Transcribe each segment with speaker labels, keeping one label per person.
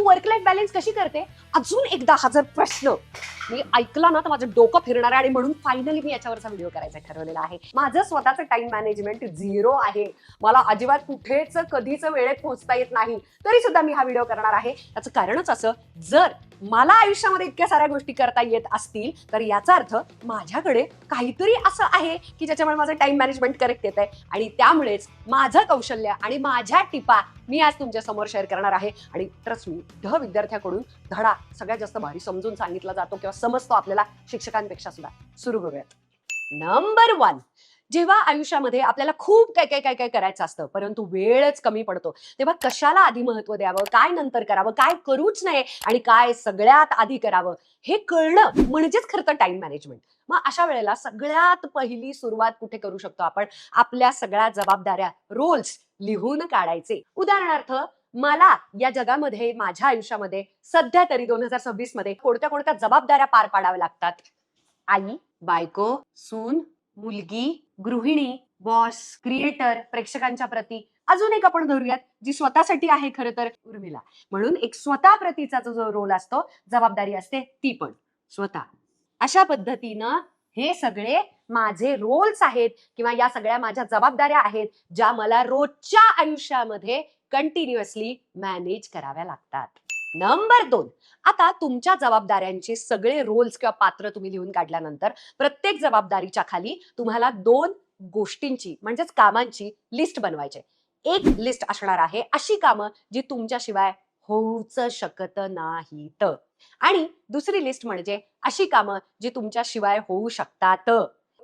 Speaker 1: तू work life balance कशी करते? अजून एकदा हा जर प्रश्न मी ऐकला ना तर माझं डोकं फिरणार आहे आणि म्हणून फायनली मी याच्यावरचा व्हिडिओ करायचा ठरवलेला आहे. माझं स्वतःचं टाइम मॅनेजमेंट 0 आहे. मला अजिबात कुठेच कधीच वेळेत पोहोचता येत नाही. तरी सुद्धा मी हा व्हिडिओ करणार आहे. त्याचं कारणच असं, जर मला आयुष्यामध्ये इतक्या साऱ्या गोष्टी करता येत असतील तर याचा अर्थ माझ्याकडे काहीतरी असं आहे की ज्याच्यामुळे माझं टाइम मॅनेजमेंट करेक्ट येत आहे. आणि त्यामुळेच माझं कौशल्य आणि माझ्या टिपा मी आज तुमच्या समोर शेअर करणार आहे. आणि ट्रस्ट मी, विद्यार्थ्याकडून धडा सगळ्यात जास्त भारी समजून सांगितला जातो किंवा समजतो आपल्याला शिक्षकांपेक्षा सुद्धा. सुरू करूयात. नंबर 1, जेव्हा आयुष्यामध्ये आपल्याला खूप काय काय काय करायचं असतं परंतु वेळच कमी पडतो, तेव्हा कशाला आधी महत्व द्यावं, काय नंतर करावं, काय करूच नये आणि काय सगळ्यात आधी करावं हे कळणं म्हणजेच खरं तर टाइम मॅनेजमेंट. मग अशा वेळेला सगळ्यात पहिली सुरुवात कुठे करू शकतो आपण? आपल्या सगळ्या जबाबदाऱ्या, रोल्स लिहून काढायचे. उदाहरणार्थ, मला या जगामध्ये, माझ्या आयुष्यामध्ये सध्या तरी 2026 मध्ये कोणत्या कोणत्या जबाबदाऱ्या पार पाडाव्या लागतात? आई, बायको, सून, मुलगी, गृहिणी, बॉस, क्रिएटर, प्रेक्षकांच्या प्रती. अजून एक आपण धरूयात जी स्वतःसाठी आहे खरं तर, उर्मिला. म्हणून एक स्वतः प्रतीचा जो रोल असतो, जबाबदारी असते, ती पण स्वतः. अशा पद्धतीनं हे सगळे माझे रोल्स आहेत किंवा या सगळ्या माझ्या जबाबदाऱ्या आहेत ज्या मला रोजच्या आयुष्यामध्ये कंटिन्युअसली मॅनेज कराव्या लागतात. नंबर 2, आता तुमच्या जबाबदाऱ्यांचे सगळे रोल्स किंवा पात्र तुम्ही लिहून काढल्यानंतर प्रत्येक जबाबदारीच्या खाली तुम्हाला 2 गोष्टींची म्हणजेच कामांची लिस्ट बनवायची. एक लिस्ट असणार आहे अशी कामं जी तुमच्याशिवाय होऊच शकत नाहीत आणि दुसरी लिस्ट म्हणजे अशी कामं जी तुमच्याशिवाय होऊ शकतात.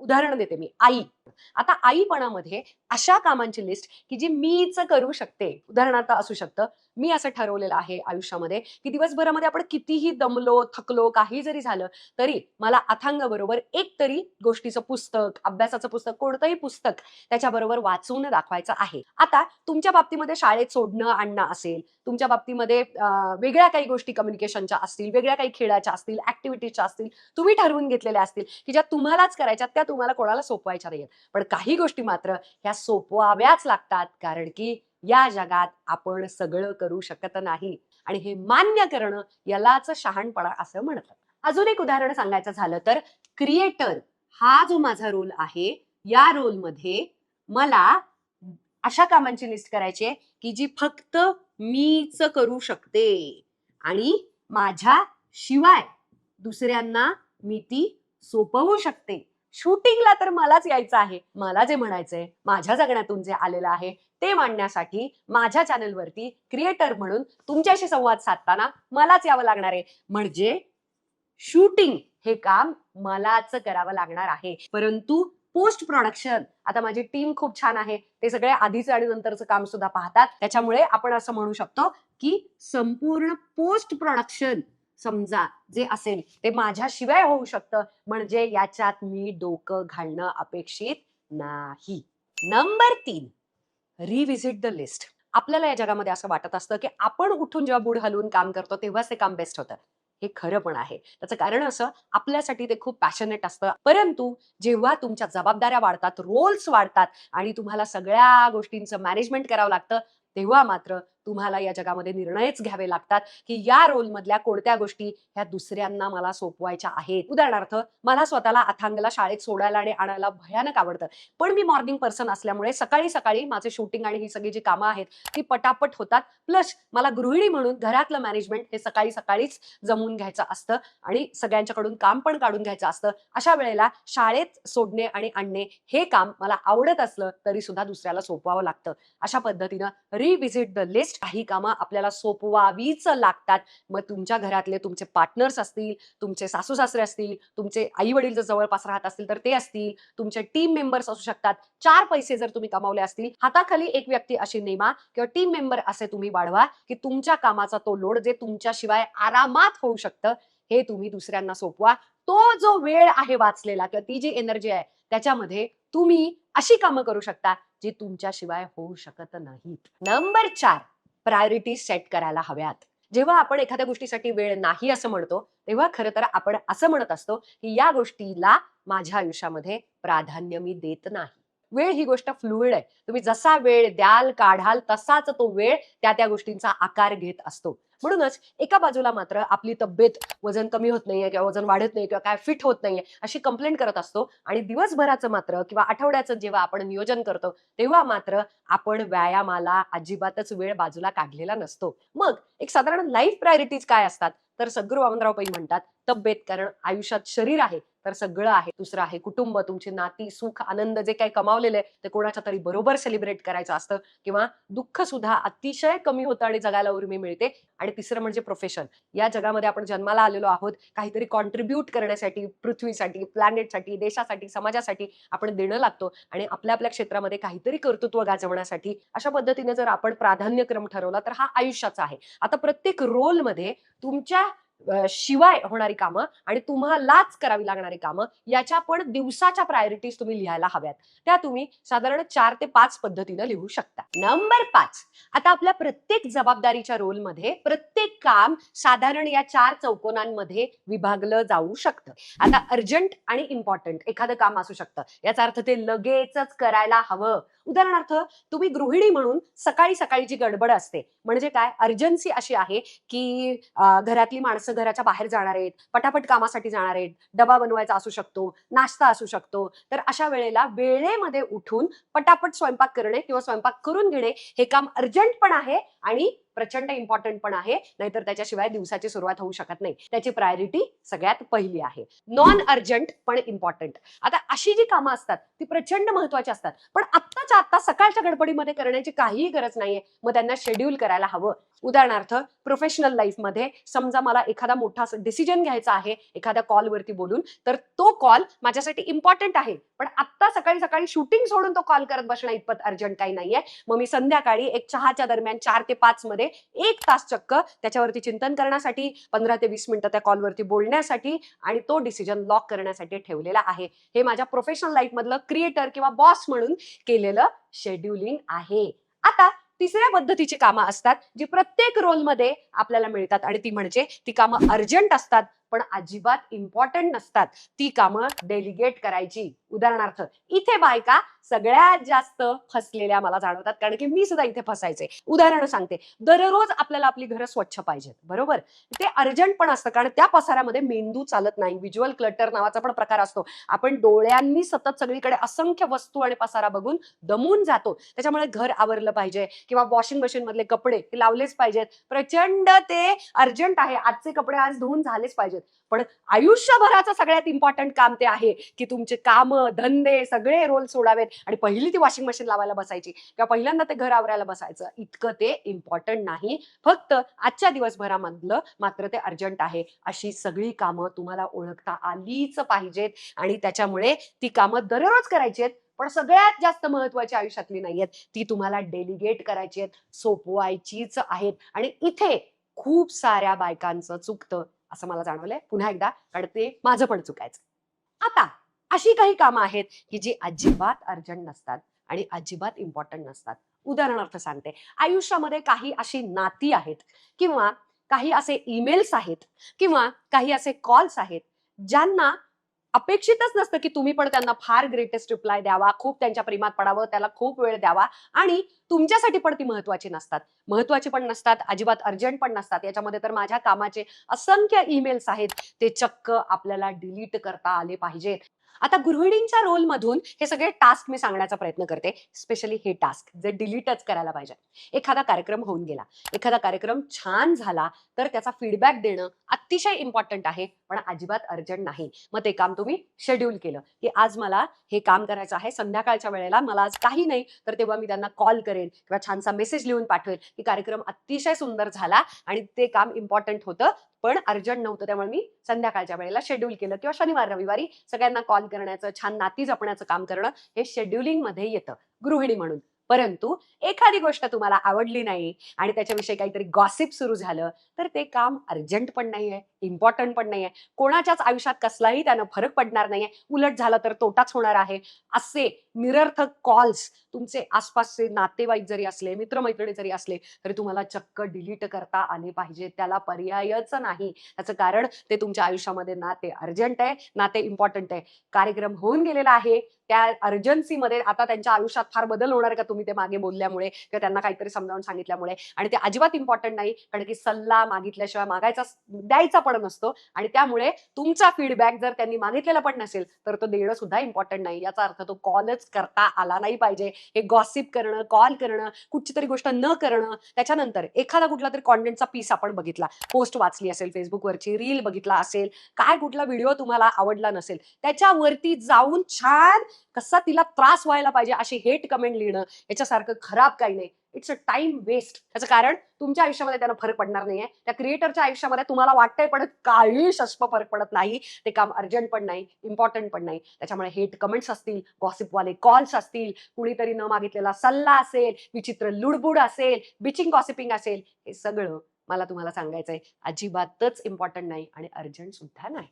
Speaker 1: उदाहरण देते मी. आई. आता आईपणामध्ये अशा कामांची लिस्ट की जी मीच करू शकते. उदाहरणार्थ असू शकतं, मी असं ठरवलेलं आहे आयुष्यामध्ये की दिवसभरामध्ये आपण कितीही दमलो, थकलो, काही जरी झालं तरी मला अथांग बरोबर एक तरी गोष्टीचं पुस्तक, अभ्यासाचं पुस्तक, कोणतंही पुस्तक त्याच्याबरोबर वाचून दाखवायचं आहे. आता तुमच्या बाबतीमध्ये शाळेत सोडणं आणणं असेल, तुमच्या बाबतीमध्ये वेगळ्या काही गोष्टी कम्युनिकेशनच्या असतील, वेगळ्या काही खेळाच्या असतील, ऍक्टिव्हिटीच्या असतील, तुम्ही ठरवून घेतलेल्या असतील की ज्या तुम्हालाच करायच्या, त्या तुम्हाला कोणाला सोपवायच्या नाहीत. पण काही गोष्टी मात्र ह्या सोपवाव्याच लागतात, कारण की या जगात आपण सगळं करू शकत नाही आणि हे मान्य करणं यालाच शहाणपणा असं म्हणतात. अजून एक उदाहरण सांगायचं झालं तर, क्रिएटर हा जो माझा रोल आहे, या रोलमध्ये मला अशा कामांची लिस्ट करायची आहे की जी फक्त मीच करू शकते आणि माझ्या शिवाय दुसऱ्यांना मी ती सोपवू शकते. शूटिंगला तर मलाच यायचं आहे. मला जे म्हणायचंय, माझ्या जगण्यातून जे आलेलं आहे ते मांडण्यासाठी माझ्या चॅनलवरती क्रिएटर म्हणून तुमच्याशी संवाद साधताना मलाच यावं लागणार आहे. म्हणजे शूटिंग हे काम मलाच करावं लागणार आहे. परंतु पोस्ट प्रोडक्शन, आता माझी टीम खूप छान आहे. ते सगळे आधीचं आणि नंतरचं काम सुद्धा पाहतात. त्याच्यामुळे आपण असं म्हणू शकतो की संपूर्ण पोस्ट प्रोडक्शन समजा जे असेल ते माझ्याशिवाय होऊ शकतं. म्हणजे याच्यात मी डोकं घालणं अपेक्षित नाही. Number 3, revisit the list. आपल्याला या जगामध्ये असं वाटत असतं की आपण उठून जेव्हा बुड हलवून काम करतो तेव्हाच ते काम बेस्ट होतं. हे खरं पण आहे. त्याचं कारण असं, आपल्यासाठी ते खूप पॅशनेट असतं. परंतु जेव्हा तुमच्या जबाबदाऱ्या वाढतात, रोल्स वाढतात आणि तुम्हाला सगळ्या गोष्टींचं मॅनेजमेंट करावं लागतं, तेव्हा मात्र तुम्हाला या जगामध्ये निर्णयच घ्यावे लागतात की या रोल मधल्या कोणत्या गोष्टी ह्या दुसऱ्यांना मला सोपवायच्या आहेत. उदाहरणार्थ, मला स्वतःला अथांगला शाळेत सोडायला आणि आणायला भयानक आवडतं. पण मी मॉर्निंग पर्सन असल्यामुळे सकाळी सकाळी माझे शूटिंग आणि ही सगळी जी कामं आहेत ती पटापट होतात. प्लस मला गृहिणी म्हणून घरातलं मॅनेजमेंट हे सकाळी सकाळीच जमून घ्यायचं असतं आणि सगळ्यांच्याकडून काम पण काढून घ्यायचं असतं. अशा वेळेला शाळेत सोडणे आणि आणणे हे काम मला आवडत असलं तरी सुद्धा दुसऱ्याला सोपवावं लागतं. अशा पद्धतीनं रिव्हिजिट द लिस्ट. काही कामं आपल्याला सोपवावीच लागतात. मग तुमच्या घरातले तुमचे पार्टनर्स असतील, तुमचे सासू सासरे असतील, तुमचे आई वडील जर जवळपास राहत असतील तर ते असतील, तुमचे टीम मेंबर्स असू शकतात. 4 पैसे जर तुम्ही कमावले असतील, हाताखाली एक व्यक्ती अशी नेमा किंवा टीम मेंबर असे तुम्ही वाढवा की तुमच्या कामाचा तो लोड जे तुमच्याशिवाय आरामात होऊ शकतं हे तुम्ही दुसऱ्यांना सोपवा. तो जो वेळ आहे वाचलेला किंवा ती जी एनर्जी आहे त्याच्यामध्ये तुम्ही अशी कामं करू शकता जी तुमच्याशिवाय होऊ शकत नाहीत. नंबर 4, प्रायोरिटी सेट करायला हव्यात. जेव्हा आपण एखाद्या गोष्टीसाठी वेळ नाही असं म्हणतो तेव्हा खरं तर आपण असं म्हणत असतो की या गोष्टीला माझ्या आयुष्यामध्ये प्राधान्य मी देत नाही. वेळ ही गोष्ट फ्लुइड आहे. तुम्ही जसा वेळ द्याल, काढाल तसाच तो वेळ त्या त्या गोष्टींचा आकार घेत असतो म्हणूनच एका बाजूला मात्र आपली तब्येत वजन कमी होत नाहीये किंवा वजन वाढत नाही किंवा काय फिट होत नाहीये अशी कंप्लेंट करत असतो, आणि दिवसभराचं मात्र किंवा आठवड्याचं जेव्हा आपण नियोजन करतो तेव्हा मात्र आपण व्यायामाला अजिबातच वेळ बाजूला काढलेला नसतो. मग एक साधारण लाईफ प्रायोरिटीज काय असतात? तर सद्गुरू वामनराव पै म्हणतात, तब्येत, कारण आयुष्यात शरीर आहे तर सगळं आहे. दुसरं आहे कुटुंब, तुमची नाती, सुख, आनंद जे काही कमावलेले ते कोणाच्या तरी बरोबर सेलिब्रेट करायचं असतं, किंवा दुःख सुद्धा अतिशय कमी होतं आणि जगायला उर्मी मिळते. आणि तिसरं म्हणजे प्रोफेशन. या जगामध्ये आपण जन्माला आलेलो आहोत काहीतरी कॉन्ट्रीब्यूट करण्यासाठी, पृथ्वीसाठी, प्लॅनेटसाठी, देशासाठी, समाजासाठी आपण देणं लागतो, आणि आपल्या आपल्या क्षेत्रामध्ये काहीतरी कर्तृत्व गाजवण्यासाठी अशा पद्धतीने जर आपण प्राधान्यक्रम ठरवला तर हा आयुष्याचा आहे. आता प्रत्येक रोलमध्ये तुमच्या शिवाय होणारी कामं आणि तुम्हालाच करावी लागणारी कामं याच्या पण दिवसाच्या प्रायोरिटीज तुम्ही लिहायला हव्यात. त्या तुम्ही साधारण 4 ते 5 पद्धतीनं लिहू शकता. नंबर 5, आता आपल्या प्रत्येक जबाबदारीच्या रोलमध्ये प्रत्येक काम साधारण या 4 चौकोनांमध्ये विभागलं जाऊ शकतं. आता अर्जंट आणि इम्पॉर्टंट एखादं काम असू शकतं, याचा अर्थ ते लगेचच करायला हवं. उदाहरणार्थ, तुम्ही गृहिणी म्हणून सकाळी सकाळी जी गडबड असते, म्हणजे काय, अर्जन्सी अशी आहे की घरातली माणसं घराच्या बाहेर जाणार आहेत, पटापट कामासाठी जाणार आहेत, डबा बनवायचा असू शकतो, नाश्ता असू शकतो, तर अशा वेळेला वेळेमध्ये उठून पटापट स्वयंपाक करणे किंवा स्वयंपाक करून घेणे हे काम अर्जंट पण आहे आणि प्रचंड इम्पॉर्टंट पण आहे, नाहीतर त्याच्याशिवाय दिवसाची सुरुवात होऊ शकत नाही. त्याची प्रायोरिटी सगळ्यात पहिली आहे. नॉन अर्जंट पण इम्पॉर्टंट. आता अशी जी कामं असतात ती प्रचंड महत्वाची असतात, पण आत्ताच्या आत्ता सकाळच्या गडबडीमध्ये करण्याची काहीही गरज नाहीये, मग त्यांना शेड्यूल करायला हवं. उदाहरणार्थ, प्रोफेशनल लाईफमध्ये समजा मला एखादा मोठा डिसिजन घ्यायचा आहे एखाद्या कॉलवरती बोलून, तर तो कॉल माझ्यासाठी इम्पॉर्टंट आहे, पण आत्ता सकाळी सकाळी शूटिंग सोडून तो कॉल करत बसणं इतपत अर्जंट काही नाहीये. मग मी संध्याकाळी एक चहाच्या दरम्यान 4 ते 5 मध्ये 1 तास चक्क त्याच्यावरती चिंतन करण्यासाठी, 15 ते 20 मिनिटं त्या कॉलवरती बोलण्यासाठी आणि तो डिसिजन लॉक करण्यासाठी ठेवलेला आहे. हे माझ्या प्रोफेशनल लाईफ मधलं क्रिएटर किंवा बॉस म्हणून केलेलं शेड्युलिंग आहे. आता तिसऱ्या पद्धतीची कामं असतात जी प्रत्येक रोलमध्ये आपल्याला मिळतात, आणि ती म्हणजे ती कामं अर्जंट असतात पण अजिबात इम्पॉर्टंट नसतात. ती कामं डेलिगेट करायची. उदाहरणार्थ, इथे बायका सगळ्यात जास्त फसलेल्या मला जाणवतात, कारण की मी सुद्धा इथे फसायचे. उदाहरण सांगते, दररोज आपल्याला आपली घरं स्वच्छ पाहिजेत, बरोबर? ते अर्जंट पण असतं, कारण त्या पसाऱ्यामध्ये मेंदू चालत नाही. व्हिज्युअल क्लटर नावाचा पण प्रकार असतो. आपण डोळ्यांनी सतत सगळीकडे असंख्य वस्तू आणि पसारा बघून दमून जातो. त्याच्यामुळे घर आवरलं पाहिजे, किंवा वॉशिंग मशीन मधले कपडे हे लावलेच पाहिजेत. प्रचंड ते अर्जंट आहे, आजचे कपडे आज धुवून झालेच पाहिजेत. पण आयुष्यभराचं सगळ्यात इम्पॉर्टंट काम ते आहे की तुमचे काम, धंदे सगळे रोल सोडावेत आणि पहिली ती वॉशिंग मशीन लावायला बसायची किंवा पहिल्यांदा ते घर आवरायला बसायचं. इतकं ते इम्पॉर्टंट नाही, फक्त आजच्या दिवसभरामधलं मात्र ते अर्जंट आहे. अशी सगळी कामं तुम्हाला ओळखता आलीच पाहिजेत, आणि त्याच्यामुळे ती कामं दररोज करायची आहेत, पण सगळ्यात जास्त महत्वाची आयुष्यातली नाहीयेत, ती तुम्हाला डेलिगेट करायची आहेत, सोपवायचीच आहेत. आणि इथे खूप साऱ्या बायकांचं चुकतं असं मला जाणवलंय, पुन्हा एकदा, कारण ते माझं पण चुकायचं. आता अशी काही कामं आहेत की जी अजिबात अर्जंट नसतात आणि अजिबात इम्पॉर्टंट नसतात. उदाहरणार्थ सांगते, आयुष्यामध्ये काही अशी नाती आहेत, किंवा काही असे ईमेल्स आहेत, किंवा काही असे कॉल्स आहेत ज्यांना अपेक्षितच नसतं की तुम्ही पण त्यांना फार ग्रेटेस्ट रिप्लाय द्यावा, खूप त्यांच्या प्रेमात पडावं, त्याला खूप वेळ द्यावा, आणि तुमच्यासाठी पण ती महत्वाची नसतात. महत्वाची पण नसतात, अजिबात अर्जंट पण नसतात. याच्यामध्ये तर माझ्या कामाचे असंख्य ईमेल्स आहेत, ते चक्क आपल्याला डिलीट करता आले पाहिजेत. आता गृहिणींच्या रोलमधून हे सगळे टास्क मी सांगण्याचा प्रयत्न करते, स्पेशली हे टास्क जे डिलीटच करायला पाहिजे. एखादा कार्यक्रम होऊन गेला, एखादा कार्यक्रम छान झाला, तर त्याचा फीडबॅक देणं अतिशय इम्पॉर्टंट आहे, पण अजिबात अर्जंट नाही. मग ते काम तुम्ही शेड्यूल केलं की आज मला हे काम करायचं आहे, संध्याकाळच्या वेळेला मला आज काही नाही, तर तेव्हा मी त्यांना कॉल करेन किंवा छानसा मेसेज लिहून पाठवेल की कार्यक्रम अतिशय सुंदर झाला आणि ते काम इम्पॉर्टंट होतं पण अर्जंट नव्हतं, त्यामुळे मी संध्याकाळच्या वेळेला शेड्यूल केलं. किंवा शनिवार रविवारी सगळ्यांना कॉल करण्याचं, छान नाती जपण्याचं काम करणं हे शेड्युलिंग मध्ये येतं गृहिणी म्हणून. परंतु एखादी गोष्ट तुम्हाला आवडली नाही आणि त्याच्याविषयी काहीतरी गॉसिप सुरू झालं, तर ते काम अर्जंट पण नाहीये, इम्पॉर्टंट पण नाहीये, कोणाच्याच आयुष्यात कसलाही त्यानं फरक पडणार नाहीये, उलट झालं तर तोटाच होणार आहे. असे निरर्थक कॉल्स तुमचे आसपासचे नातेवाईक जरी असले, मित्रमैत्रिणी जरी असले, तरी तुम्हाला चक्क डिलीट करता आले पाहिजे. त्याला पर्यायच नाही. त्याचं कारण ते तुमच्या आयुष्यामध्ये ना ते अर्जंट आहे, ना ते इम्पॉर्टंट आहे. कार्यक्रम होऊन गेलेला आहे, त्या अर्जन्सीमध्ये आता त्यांच्या आयुष्यात फार बदल होणार का तुम्ही ते मागे बोलल्यामुळे किंवा त्यांना काहीतरी समजावून सांगितल्यामुळे, आणि ते अजिबात इम्पॉर्टंट नाही, कारण की सल्ला मागितल्याशिवाय द्यायचा पण नसतो. आणि त्यामुळे तुमचा फीडबॅक जर त्यांनी मागितलेला पण नसेल तर तो देणं सुद्धा इम्पॉर्टंट नाही. याचा अर्थ तो कॉलच करता आला नाही पाहिजे. हे गॉसिप करणं, कॉल करणं, कुठची तरी गोष्ट न करणं, त्याच्यानंतर एखादा कुठला तरी कॉन्टेंटचा पीस आपण बघितला, पोस्ट वाचली असेल, फेसबुकवरची रील बघितला असेल, काय कुठला व्हिडिओ तुम्हाला आवडला नसेल, त्याच्यावरती जाऊन छान कसा तिला त्रास व्हायला पाहिजे अशी हेट कमेंट लिहिणं याच्यासारखं खराब काही नाही. It's a time waste. त्याचं कारण तुमच्या आयुष्यामध्ये त्यानं फरक पडणार नाहीये, त्या क्रिएटरच्या आयुष्यामध्ये तुम्हाला वाटतंय पण काही शस्प फरक पडत नाही. ते काम अर्जंट पण नाही, इम्पॉर्टंट पण नाही. त्याच्यामुळे हेट कमेंट्स असतील, गॉसिपवाले कॉल्स असतील, कुणीतरी न मागितलेला सल्ला असेल, विचित्र लुडबुड असेल, बिचिंग गॉसिपिंग असेल, हे सगळं मला तुम्हाला सांगायचंय अजिबातच इम्पॉर्टंट नाही आणि अर्जंट सुद्धा नाही.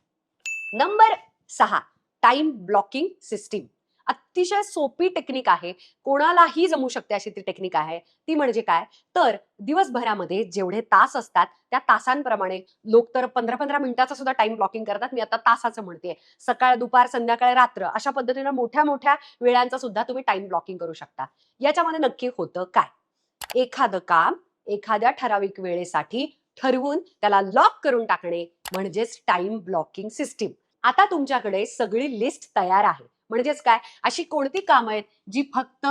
Speaker 1: Number 6, time blocking system. अतिशय सोपी टेक्निक आहे, कोणालाही जमू शकते अशी ती टेक्निक आहे. ती म्हणजे काय, तर दिवसभरामध्ये जेवढे तास असतात त्या तासांप्रमाणे लोक तर 15-15 मिनिटाचा सुद्धा टाइम ब्लॉकिंग करतात. मी आता तासाचं म्हणते. सकाळ, दुपार, संध्याकाळ, रात्र अशा पद्धतीने मोठ्या मोठ्या वेळांचा सुद्धा तुम्ही टाइम ब्लॉकिंग करू शकता. याच्यामध्ये नक्की होतं काय, एखादं काम एखाद्या ठराविक वेळेसाठी ठरवून त्याला लॉक करून टाकणे म्हणजेच टाइम ब्लॉकिंग सिस्टीम. आता तुमच्याकडे सगळी लिस्ट तयार आहे. म्हणजेच काय, अशी कोणती कामं आहेत जी फक्त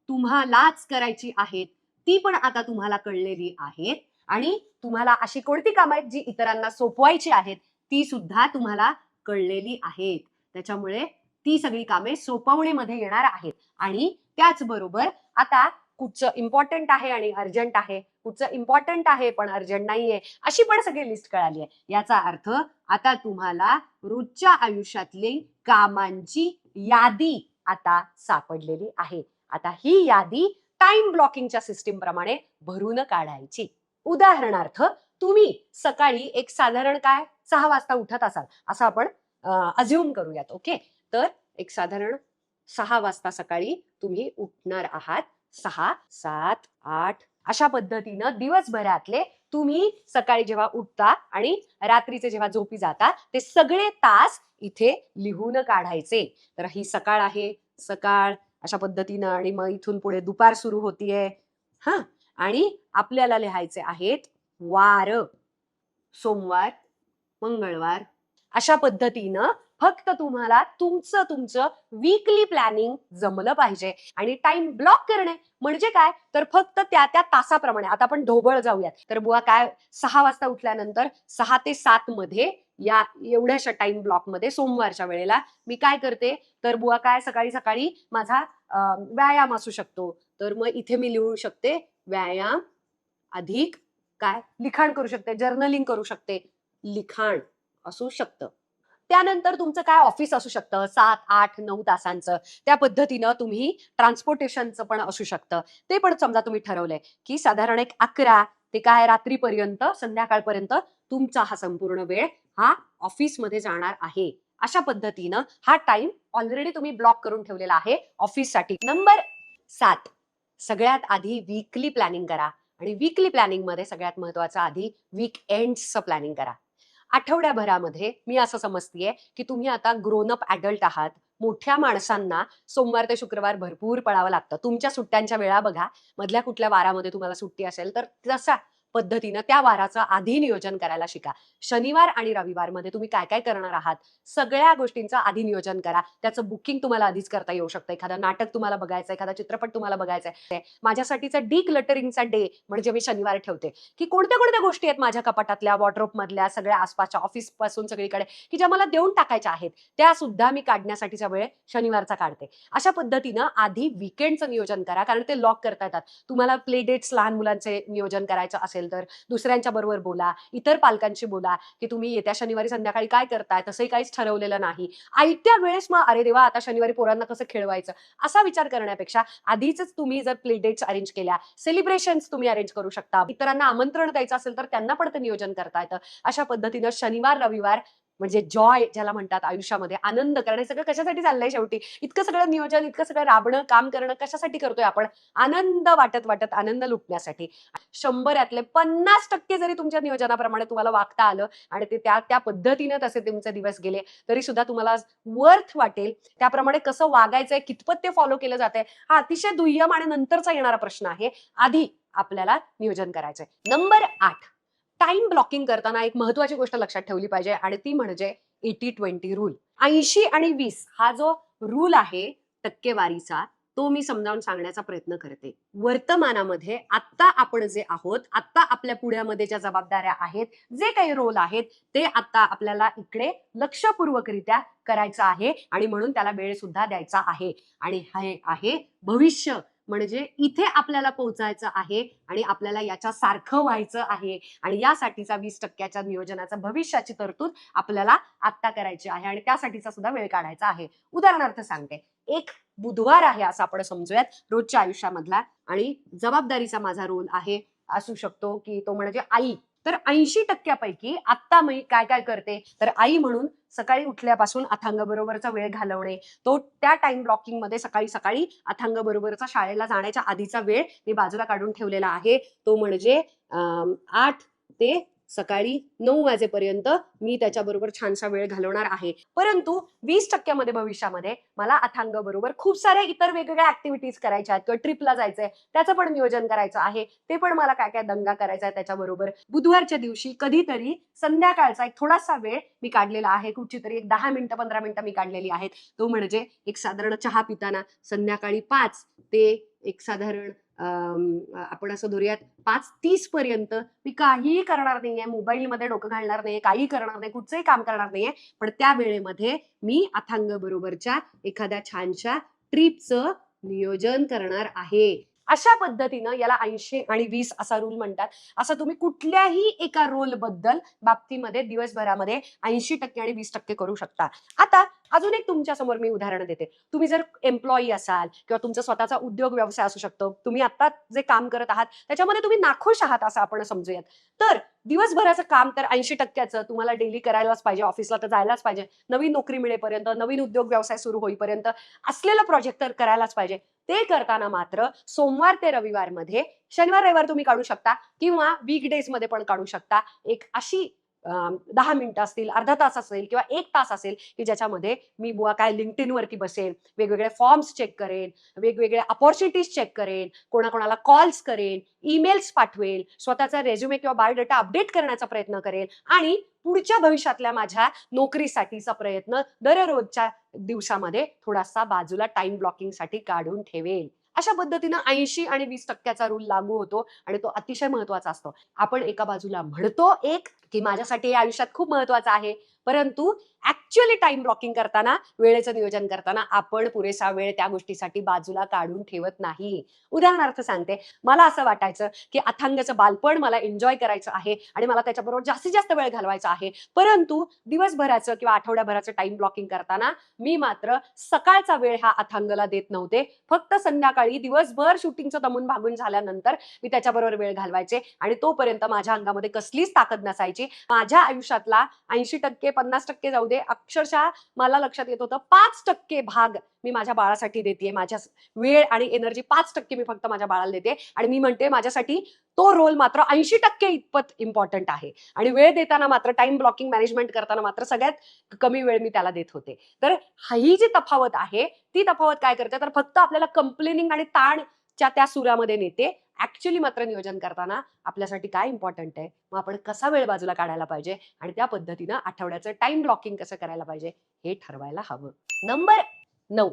Speaker 1: तुम्हालाच करायची आहेत, ती पण आता तुम्हाला कळलेली आहेत, आणि तुम्हाला अशी कोणती कामं आहेत जी इतरांना सोपवायची आहेत, ती सुद्धा तुम्हाला कळलेली आहेत. त्याच्यामुळे ती सगळी कामे सोपवणीमध्ये येणार आहेत. आणि त्याचबरोबर आता कुठचं इम्पॉर्टंट आहे आणि अर्जंट आहे, कुठचं इम्पॉर्टंट आहे पण अर्जंट नाहीये, अशी पण सगळी लिस्ट कळाली आहे. याचा अर्थ आता तुम्हाला रोजच्या आयुष्यातली कामांची यादी आता सापडलेली आहे. आता ही यादी टाइम ब्लॉकिंगच्या सिस्टीम प्रमाणे भरून काढायची. उदाहरणार्थ, तुम्ही सकाळी एक साधारण काय 6 वाजता उठत असाल असं आपण अज्युम करूयात. ओके, तर एक साधारण 6 वाजता सकाळी तुम्ही उठणार आहात. 6, 7, 8 अशा पद्धतीनं दिवसभरातले तुम्ही सकाळी जेव्हा उठता आणि रात्रीचे जेव्हा झोपी जाता ते सगळे तास इथे लिहून काढायचे. तर ही सकाळ आहे, सकाळ अशा पद्धतीनं, आणि मग इथून पुढे दुपार सुरू होतीये. हा, आणि आपल्याला लिहायचे आहेत वार, सोमवार, मंगळवार, अशा पद्धतीनं फक्त तुम्हाला तुमचं तुमचं वीकली प्लॅनिंग जमलं पाहिजे. आणि टाइम ब्लॉक करणे म्हणजे काय, तर फक्त त्या त्या तासाप्रमाणे. आता आपण ढोबळ जाऊयात. तर बुवा काय, 6 वाजता उठल्यानंतर 6 ते 7 मध्ये या एवढ्याशा टाइम ब्लॉक मध्ये सोमवारच्या वेळेला मी काय करते, तर बुवा काय, सकाळी सकाळी माझा व्यायाम असू शकतो. तर मग इथे मी लिहू शकते व्यायाम अधिक काय, लिखाण करू शकते, जर्नलिंग करू शकते, लिखाण असू शकतं. त्यानंतर तुमचं काय ऑफिस असू शकतं 7, 8, 9 तासांचं. त्या पद्धतीनं तुम्ही ट्रान्सपोर्टेशनचं पण असू शकतं. ते पण समजा तुम्ही ठरवलंय की साधारण एक 11 ते काय रात्रीपर्यंत, संध्याकाळपर्यंत तुमचा हा संपूर्ण वेळ हा ऑफिसमध्ये जाणार आहे. अशा पद्धतीनं हा टाइम ऑलरेडी तुम्ही ब्लॉक करून ठेवलेला आहे ऑफिससाठी. नंबर 7, सगळ्यात आधी वीकली प्लॅनिंग करा. आणि वीकली प्लॅनिंग मध्ये सगळ्यात महत्वाचं आधी वीक एंड्सचं प्लॅनिंग करा. आठवड्याभरामध्ये मी असं समजतीये की तुम्ही आता ग्रोन अप ऍडल्ट आहात. मोठ्या माणसांना सोमवार ते शुक्रवार भरपूर पळावं लागतं. तुमच्या सुट्ट्यांच्या वेळा बघा, मधल्या कुठल्या वारामध्ये तुम्हाला सुट्टी असेल तर तसा पद्धतीनं त्या वाराचं आधी नियोजन करायला शिका. शनिवार आणि रविवार मध्ये तुम्ही काय काय करणार आहात, सगळ्या गोष्टींचं आधी नियोजन करा. त्याचं बुकिंग तुम्हाला आधीच करता येऊ शकतं. एखादं नाटक तुम्हाला बघायचं, एखादा चित्रपट तुम्हाला बघायचा आहे. माझ्यासाठीचा डिक्लटरिंगचा डे म्हणजे मी शनिवार ठेवते की कोणत्या कोणत्या गोष्टी आहेत माझ्या कपाटातल्या, वॉर्डरोब मधल्या, सगळ्या आसपासच्या, ऑफिस पासून सगळीकडे, की ज्या मला देऊन टाकायच्या आहेत, त्या सुद्धा मी काढण्यासाठीचा वेळ शनिवारचा काढते. अशा पद्धतीनं आधी वीकेंडचं नियोजन करा, कारण ते लॉक करता येतात. तुम्हाला प्ले डेट्स लहान मुलांचे नियोजन करायचं असेल तर दुसऱ्यांच्या बरोबर बोला, इतर पालकांशी बोला की तुम्ही येत्या शनिवारी संध्याकाळी काय करताय, तसंही काहीच ठरवलेलं नाही. आयत्या वेळेस मग अरे देवा आता शनिवारी पोरांना कसं खेळवायचं असा विचार करण्यापेक्षा आधीच तुम्ही जर प्ले डेट्स अरेंज केल्या, सेलिब्रेशन्स तुम्ही अरेंज करू शकता. इतरांना आमंत्रण द्यायचं असेल तर त्यांना पण ते नियोजन करता येतं. अशा पद्धतीनं शनिवार रविवार म्हणजे जॉय ज्याला म्हणतात आयुष्यामध्ये, आनंद करणं, सगळं कशासाठी चाललंय शेवटी? इतकं सगळं नियोजन, इतकं सगळं राबणं, काम करणं कशासाठी करतोय आपण? आनंद वाटत वाटत आनंद लुटण्यासाठी. 100 50% जरी तुमच्या नियोजनाप्रमाणे तुम्हाला वागता आलं आणि ते त्या त्या पद्धतीने तसे तुमचे दिवस गेले, तरी सुद्धा तुम्हाला वर्थ वाटेल. त्याप्रमाणे कसं वागायचंय, कितपत ते फॉलो केलं जातंय, हा अतिशय दुय्यम आणि नंतरचा येणारा प्रश्न आहे. आधी आपल्याला नियोजन करायचंय. नंबर 8, टाइम ब्लॉकिंग करताना एक महत्वाची गोष्ट लक्षात ठेवली पाहिजे आणि ती म्हणजे 80-20 रूल. 80 आणि 20 हा जो रूल आहे टक्केवारीचा, तो मी समजावून सांगण्याचा प्रयत्न करते. वर्तमानामध्ये आत्ता आपण जे आहोत, आत्ता आपल्या पुढ्यामध्ये ज्या जबाबदाऱ्या आहेत, जे काही रोल आहेत, ते आता आपल्याला इकडे लक्षपूर्वकरित्या करायचं आहे आणि म्हणून त्याला वेळ सुद्धा द्यायचा आहे. आणि हे आहे भविष्य, म्हणजे इथे आपल्याला पोहोचायचं आहे आणि आपल्याला याच्यासारखं व्हायचं आहे आणि यासाठीचा 20% नियोजनाचा भविष्याची तरतूद आपल्याला आत्ता करायची आहे आणि त्यासाठीचा सुद्धा वेळ काढायचा आहे. उदाहरणार्थ सांगते, एक बुधवार आहे असं आपण समजूयात रोजच्या आयुष्यामधला आणि जबाबदारीचा माझा रोल आहे, असू शकतो की तो म्हणजे आई. तर 80% आत्ता मी काय काय करते, तर आई म्हणून सकाळी उठल्यापासून अथांग बरोबरचा वेळ घालवणे, तो त्या टाइम ब्लॉकिंग मध्ये सकाळी सकाळी अथांग बरोबरचा शाळेला जाण्याच्या आधीचा वेळ मी बाजूला काढून ठेवलेला आहे. तो म्हणजे 8 ते सकाळी 9 वाजेपर्यंत मी त्याच्याबरोबर छानसा वेळ घालवणार आहे. परंतु 20% भविष्यामध्ये मला अथांग बरोबर खूप साऱ्या इतर वेगवेगळ्या ऍक्टिव्हिटीज करायच्या आहेत किंवा ट्रिपला जायचंय, त्याचं पण नियोजन करायचं आहे. ते पण मला काय काय दंगा करायचा आहे त्याच्याबरोबर. बुधवारच्या दिवशी कधीतरी संध्याकाळचा एक थोडासा वेळ मी काढलेला आहे, कुठची तरी एक 10 मिनिटं 15 मिनिटं मी काढलेली आहेत. तो म्हणजे एक साधारण चहा पिताना संध्याकाळी 5 ते एक साधारण आपण असं धरूयात 5:30 पर्यंत मी काहीही करणार नाहीये, मोबाईलमध्ये डोकं घालणार नाहीये, काही करणार नाही, कुठचंही काम करणार नाहीये. पण त्या वेळेमध्ये मी अथांग बरोबरच्या एखाद्या छानशा ट्रिपचं नियोजन करणार आहे. अशा पद्धतीनं याला 80 आणि 20 असा रूल म्हणतात. असं तुम्ही कुठल्याही एका रोल बद्दल बाबतीमध्ये दिवसभरामध्ये 80% आणि 20% करू शकता. आता अजून एक तुमच्या समोर मी उदाहरण देते. तुम्ही जर एम्प्लॉई असाल किंवा तुमचा स्वतःचा उद्योग व्यवसाय असू शकतो, तुम्ही आता जे काम करत आहात त्याच्यामध्ये तुम्ही नाखुश आहात असं आपण समजूयात, तर दिवसभराचं काम तर 80%चं तुम्हाला डेली करायलाच पाहिजे, ऑफिसला तर जायलाच पाहिजे, नवीन नोकरी मिळेपर्यंत, नवीन उद्योग व्यवसाय सुरू होईपर्यंत असलेलं प्रोजेक्ट तर करायलाच पाहिजे. ते करताना मात्र सोमवार ते रविवार मध्ये, शनिवार रविवार तुम्ही काढू शकता किंवा वीकडेज मध्ये पण काढू शकता, एक अशी 10 मिनिटं असतील, अर्धा तास असेल किंवा 1 तास असेल की ज्याच्यामध्ये मी बुवा काय लिंक्डइन वरती बसेन, वेगवेगळे फॉर्म्स चेक करेन, वेगवेगळे अपॉर्च्युनिटीज चेक करेन, कोणाकोणाला कॉल्स करेन, ईमेल्स पाठवेल, स्वतःचा रेझ्युमे किंवा बायोडेटा अपडेट करण्याचा प्रयत्न करेन आणि पुढच्या भविष्यातल्या माझ्या नोकरीसाठीचा प्रयत्न दररोजच्या दिवसामध्ये थोडासा बाजूला टाइम ब्लॉकिंगसाठी काढून ठेवेल. अशा पद्धतीनं 80 आणि 20%चा रूल लागू होतो आणि तो अतिशय महत्वाचा असतो. आपण एका बाजूला म्हणतो एक की माझ्यासाठी हे आयुष्यात खूप महत्वाचं आहे, परंतु ऍक्च्युअली टाइम ब्लॉकिंग करताना, वेळेचं नियोजन करताना आपण पुरेसा वेळ त्या गोष्टीसाठी बाजूला काढून ठेवत नाही. उदाहरणार्थ सांगते, मला असं वाटायचं की अथांगचं बालपण मला एन्जॉय करायचं आहे आणि मला त्याच्याबरोबर जास्तीत जास्त वेळ घालवायचा आहे, परंतु दिवसभराचं किंवा आठवड्याभराचं टाइम ब्लॉकिंग करताना मी मात्र सकाळचा वेळ हा अथांगला देत नव्हते. फक्त संध्याकाळी दिवसभर शूटिंगचं दमून भागून झाल्यानंतर मी त्याच्याबरोबर वेळ घालवायचे आणि तोपर्यंत माझ्या अंगामध्ये कसलीच ताकद नसायची. माझ्या आयुष्यातला 80% 50% जाऊ दे, अक्षरशः मला लक्षात येत होतं 5% भाग मी माझ्या बाळासाठी देते, माझ्या वेळ आणि एनर्जी 5% मी फक्त माझ्या बाळाला देते आणि मी म्हणते माझ्यासाठी तो रोल मात्र 80% इतपत इम्पॉर्टंट आहे आणि वेळ देताना मात्र टाइम ब्लॉकिंग मॅनेजमेंट करताना मात्र सगळ्यात कमी वेळ मी त्याला देत होते. तर ही जी तफावत आहे ती तफावत काय करते, तर फक्त आपल्याला कंप्लेनिंग आणि ताणच्या त्या सुरामध्ये नेते. ऍक्च्युअली मात्र नियोजन करताना आपल्यासाठी काय इम्पॉर्टंट आहे, मग आपण कसा वेळ बाजूला काढायला पाहिजे आणि त्या पद्धतीनं आठवड्याचं टाइम ब्लॉकिंग कसं करायला पाहिजे हे ठरवायला हवं. नंबर 9,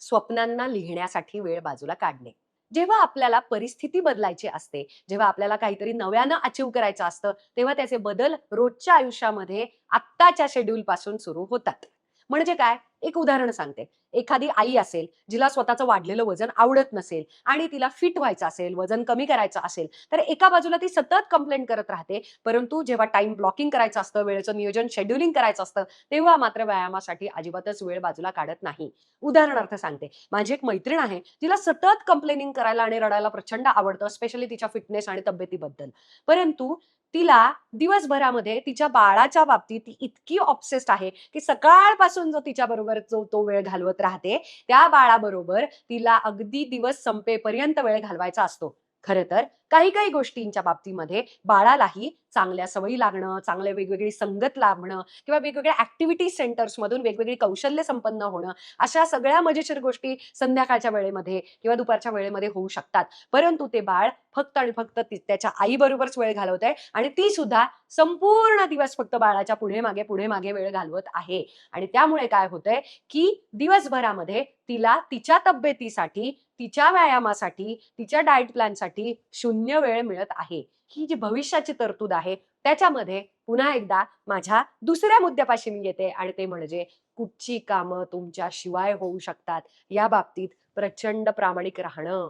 Speaker 1: स्वप्नांना लिहिण्यासाठी वेळ बाजूला काढणे. जेव्हा आपल्याला परिस्थिती बदलायची असते, जेव्हा आपल्याला काहीतरी नव्यानं अचीव्ह करायचं असतं, तेव्हा त्याचे बदल रोजच्या आयुष्यामध्ये आत्ताच्या शेड्यूल पासून सुरू होतात. म्हणजे काय, एक उदाहरण सांगते. एखादी आई असेल जिला स्वतःचं वाढलेलं वजन आवडत नसेल आणि तिला फिट व्हायचं असेल, वजन कमी करायचं असेल, तर एका बाजूला ती सतत कंप्लेंट करत राहते, परंतु जेव्हा टाइम ब्लॉकिंग करायचं असतं, वेळेचं नियोजन शेड्युलिंग करायचं असतं, तेव्हा मात्र व्यायामासाठी अजिबातच वेळ बाजूला काढत नाही. उदाहरणार्थ सांगते, माझी एक मैत्रीण आहे, तिला सतत कंप्लेनिंग करायला आणि रडायला प्रचंड आवडतं, स्पेशली तिच्या फिटनेस आणि तब्येतीबद्दल, परंतु तिला दिवसभरामध्ये तिच्या बाळाच्या बाबतीत ती इतकी ऑब्सेस्ड आहे की सकाळपासून जो तिच्या बरोबर जो तो वेळ घालवत राहते, त्या बाळाबरोबर तिला अगदी दिवस संपेपर्यंत वेळ घालवायचा असतो. खरं तर काही काही गोष्टींच्या बाबतीमध्ये बाळालाही चांगल्या सवयी लागणं, चांगल्या वेगवेगळी संगत लाभणं किंवा वेगवेगळ्या ऍक्टिव्हिटी सेंटर्स मधून वेगवेगळी कौशल्य संपन्न होणं, अशा सगळ्या मजेशीर गोष्टी संध्याकाळच्या वेळेमध्ये किंवा दुपारच्या वेळेमध्ये होऊ शकतात. परंतु ते बाळ फक्त आणि फक्त त्याच्या आईबरोबरच वेळ घालवत आहे आणि ती सुद्धा संपूर्ण दिवस फक्त बाळाच्या पुढे मागे वेळ घालवत आहे. आणि त्यामुळे काय होतंय की दिवसभरामध्ये तिला तिच्या तब्येतीसाठी, तिच्या व्यायामासाठी, तिच्या डाएट प्लॅनसाठी शून्य वेळ मिळत आहे. ही जी भविष्याची तरतूद आहे त्याच्यामध्ये पुन्हा एकदा माझ्या दुसऱ्या मुद्द्यापाशी मी येते आणि ते म्हणजे कुठची कामं तुमच्या शिवाय होऊ शकतात या बाबतीत प्रचंड प्रामाणिक राहणं.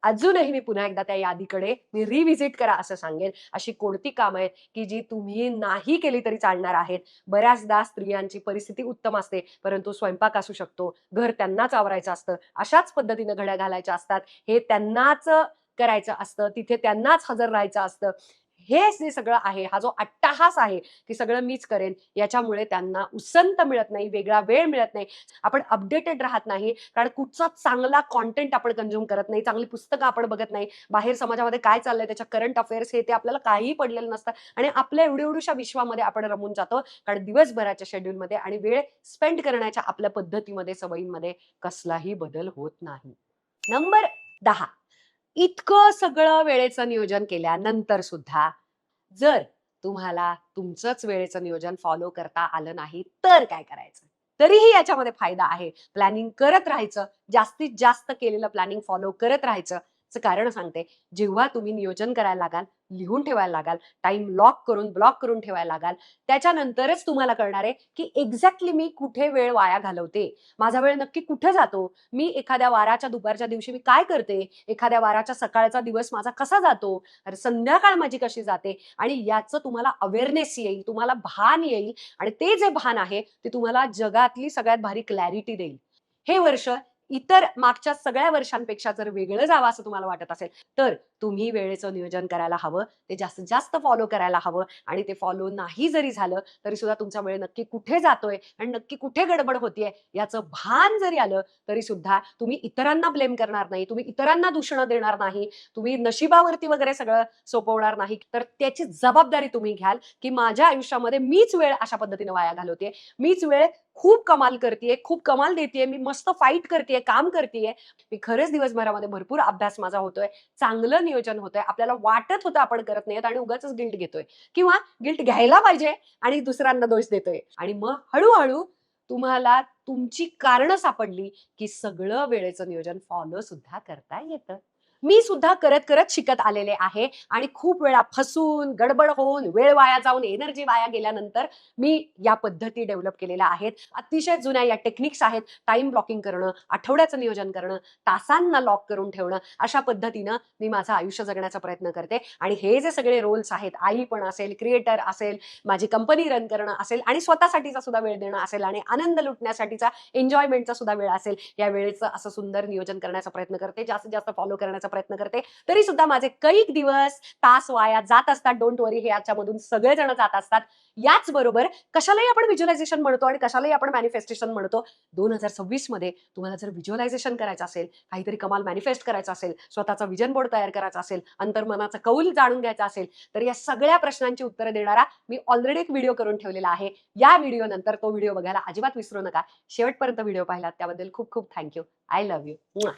Speaker 1: अजूनही मी पुन्हा एकदा त्या यादीकडे मी रिव्हिजिट करा असं सांगेन. अशी कोणती कामं आहेत की जी तुम्ही नाही केली तरी चालणार आहेत. बऱ्याचदा स्त्रियांची परिस्थिती उत्तम असते, परंतु स्वयंपाक असू शकतो, घर त्यांनाच आवरायचं असतं, अशाच पद्धतीनं घड्या घालायच्या असतात, हे त्यांनाच करायचं असतं, तिथे त्यांनाच हजर राहायचं असतं. हे जे सगळं आहे, हा जो अट्टाहास आहे की सगळं मीच करेन, याच्यामुळे त्यांना उसंत मिळत नाही, वेगळा वेळ मिळत नाही, आपण अपडेटेड राहत नाही. कारण कुठचा चांगला कॉन्टेंट आपण कंझ्युम करत नाही, चांगली पुस्तकं आपण बघत नाही, बाहेर समाजामध्ये काय चाललंय त्याच्या करंट अफेअर्स हे ते आपल्याला काहीही पडलेलं नसतं आणि आपल्या एवढ्या विश्वामध्ये आपण रमून जातो. कारण दिवसभराच्या शेड्यूलमध्ये आणि वेळ स्पेंड करण्याच्या आपल्या पद्धतीमध्ये, सवयींमध्ये कसलाही बदल होत नाही. नंबर 10, इतकं सगळं वेळेचं नियोजन केल्यानंतर सुद्धा जर तुम्हाला तुमचंच वेळेचं नियोजन फॉलो करता आलं नाही तर काय करायचं? तरीही याच्यामध्ये फायदा आहे. प्लॅनिंग करत राहायचं, जास्तीत जास्त केलेलं प्लॅनिंग फॉलो करत राहायचं. चं कारण सांगते, जेव्हा तुम्ही नियोजन करायला लागाल, लिहून ठेवायला लागाल, टाइम ब्लॉक करून ठेवायला लागाल, त्याच्यानंतरच तुम्हाला कळणार आहे की एक्झॅक्टली मी कुठे वेळ वाया घालवते, माझा वेळ नक्की कुठे जातो, मी एखाद्या वाराच्या दुपारच्या दिवशी मी काय करते, एखाद्या वाराच्या सकाळचा दिवस माझा कसा जातो, अरे संध्याकाळ माझी कशी जाते, आणि याचं तुम्हाला अवेअरनेस येईल, तुम्हाला भान येईल आणि ते जे भान आहे ते तुम्हाला जगातली सगळ्यात भारी क्लॅरिटी देईल. हे वर्ष इतर मागच्या सगळ्या वर्षांपेक्षा जर वेगळं जावं असं तुम्हाला वाटत असेल तर तुम्ही वेळेचं नियोजन करायला हवं, ते जास्तीत जास्त फॉलो करायला हवं. आणि ते फॉलो नाही जरी झालं तरी सुद्धा तुमचा वेळ नक्की कुठे जातोय आणि नक्की कुठे गडबड होतीये याचं भान जरी आलं तरी सुद्धा तुम्ही इतरांना ब्लेम करणार नाही, तुम्ही इतरांना दूषणं देणार नाही, तुम्ही नशिबावरती वगैरे सगळं सोपवणार नाही, तर त्याची जबाबदारी तुम्ही घ्याल की माझ्या आयुष्यामध्ये मीच वेळ अशा पद्धतीने वाया घालवते, मीच वेळ खूप कमाल करतेय, खूप कमाल देतेय, मी मस्त फाईट करतेय, काम करतेय, मी खरंच दिवसभरामध्ये भरपूर अभ्यास माझा होतोय, चांगलं नियोजन होतंय, आपल्याला वाटत होतं आपण करत नाहीत आणि उगाच गिल्ट घेतोय किंवा गिल्ट घ्यायला पाहिजे आणि दुसऱ्यांना दोष देतोय. आणि मग हळूहळू तुम्हाला तुमची कारणं सापडली की सगळं वेळेचं नियोजन फॉलो सुद्धा करता येतं. मी सुद्धा करत करत शिकत आलेले आहे आणि खूप वेळा फसून, गडबड होऊन, वेळ वाया जाऊन, एनर्जी वाया गेल्यानंतर मी या पद्धती डेव्हलप केलेल्या आहेत. अतिशय जुन्या या टेक्निक्स आहेत. टाइम ब्लॉकिंग करणं, आठवड्याचं नियोजन करणं, तासांना लॉक करून ठेवणं, अशा पद्धतीनं मी माझं आयुष्य जगण्याचा प्रयत्न करते. आणि हे जे सगळे रोल्स आहेत, आई पण असेल, क्रिएटर असेल, माझी कंपनी रन करणं असेल आणि स्वतःसाठीचा सुद्धा वेळ देणं असेल आणि आनंद लुटण्यासाठीचा, एन्जॉयमेंटचा सुद्धा वेळ असेल, या वेळेचं असं सुंदर नियोजन करण्याचा प्रयत्न करते, जास्तीत जास्त फॉलो करण्याचा प्रयत्न करते. तरी सुद्धा माझे कैक दिवस, तास वाया जात असतात. डोंट वरी, हे याच्यामधून सगळेजण जात असतात. याच बरोबर कशालाही आपण व्हिज्युअलायझेशन म्हणतो आणि कशालाही आपण मॅनिफेस्टेशन म्हणतो. 2026 मध्ये तुम्हाला जर व्हिज्युअलायझेशन करायचं असेल, काहीतरी कमाल मॅनिफेस्ट करायचं असेल, स्वतःचा विजन बोर्ड तयार करायचा असेल, अंतर्मनाचा कौल जाणून घ्यायचा असेल, तर या सगळ्या प्रश्नांची उत्तरं देणारा मी ऑलरेडी एक व्हिडिओ करून ठेवलेला आहे. या व्हिडिओ नंतर तो व्हिडिओ बघायला अजिबात विसरू नका. शेवटपर्यंत व्हिडिओ पाहिलात त्याबद्दल खूप खूप थँक्यू. I love you.